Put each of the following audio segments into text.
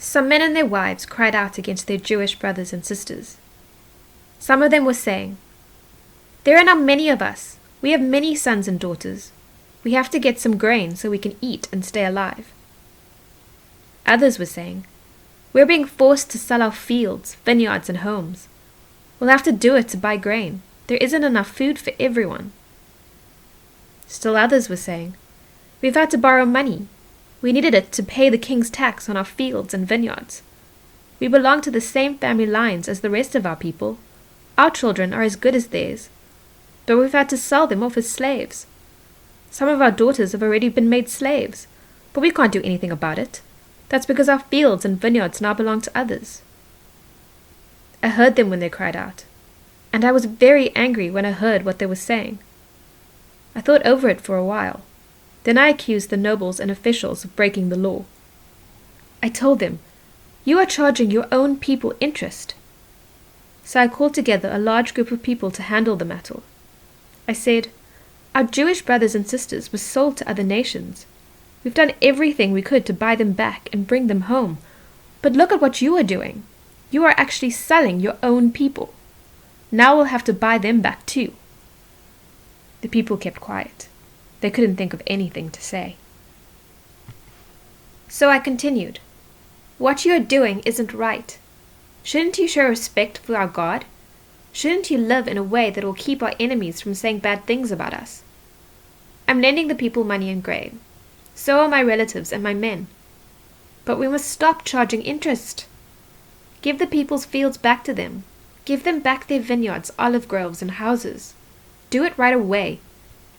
Some men and their wives cried out against their Jewish brothers and sisters. Some of them were saying, "There are now many of us. We have many sons and daughters. We have to get some grain so we can eat and stay alive." Others were saying, "We're being forced to sell our fields, vineyards, and homes. We'll have to do it to buy grain. There isn't enough food for everyone." Still others were saying, "We've had to borrow money. We needed it to pay the king's tax on our fields and vineyards. We belong to the same family lines as the rest of our people. Our children are as good as theirs. But we've had to sell them off as slaves. Some of our daughters have already been made slaves, but we can't do anything about it. That's because our fields and vineyards now belong to others." I heard them when they cried out, and I was very angry when I heard what they were saying. I thought over it for a while. Then I accused the nobles and officials of breaking the law. I told them, "You are charging your own people interest." So I called together a large group of people to handle the matter. I said, "Our Jewish brothers and sisters were sold to other nations. We've done everything we could to buy them back and bring them home. But look at what you are doing. You are actually selling your own people. Now we'll have to buy them back too." The people kept quiet. They couldn't think of anything to say. So I continued, "What you are doing isn't right. Shouldn't you show respect for our God? Shouldn't you live in a way that will keep our enemies from saying bad things about us? I'm lending the people money and grain. So are my relatives and my men. But we must stop charging interest. Give the people's fields back to them. Give them back their vineyards, olive groves, and houses. Do it right away.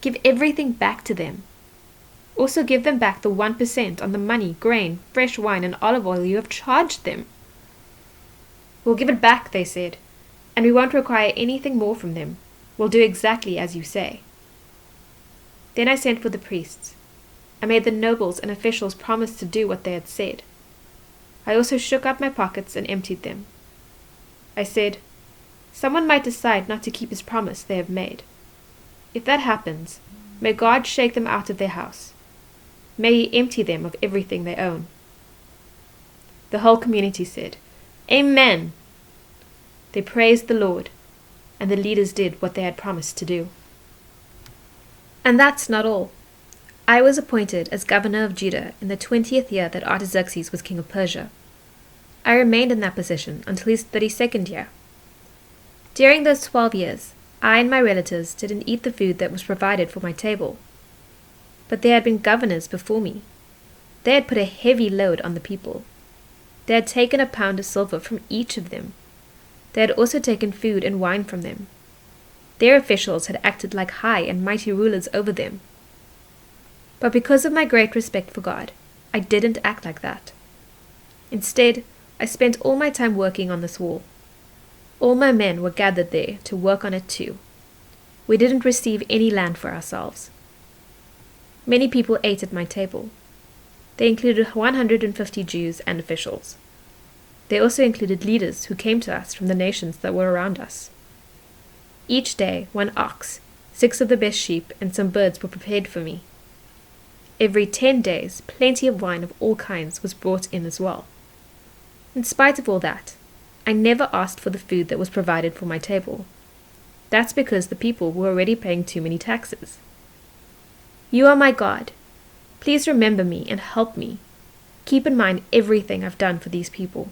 Give everything back to them. Also give them back the 1% on the money, grain, fresh wine, and olive oil you have charged them." "We'll give it back," they said, "and we won't require anything more from them. We'll do exactly as you say." Then I sent for the priests. I made the nobles and officials promise to do what they had said. I also shook out my pockets and emptied them. I said, "Someone might decide not to keep his promise they have made. If that happens, may God shake them out of their house. May He empty them of everything they own." The whole community said, "Amen." They praised the Lord, and the leaders did what they had promised to do. And that's not all. I was appointed as governor of Judah in the 20th year that Artaxerxes was king of Persia. I remained in that position until his 32nd year. During those 12 years, I and my relatives didn't eat the food that was provided for my table. But there had been governors before me. They had put a heavy load on the people. They had taken a pound of silver from each of them. They had also taken food and wine from them. Their officials had acted like high and mighty rulers over them. But because of my great respect for God, I didn't act like that. Instead, I spent all my time working on this wall. All my men were gathered there to work on it too. We didn't receive any land for ourselves. Many people ate at my table. They included 150 Jews and officials. They also included leaders who came to us from the nations that were around us. Each day, 1 ox, 6 of the best sheep, and some birds were prepared for me. Every 10 days, plenty of wine of all kinds was brought in as well. In spite of all that, I never asked for the food that was provided for my table. That's because the people were already paying too many taxes. You are my God. Please remember me and help me. Keep in mind everything I've done for these people.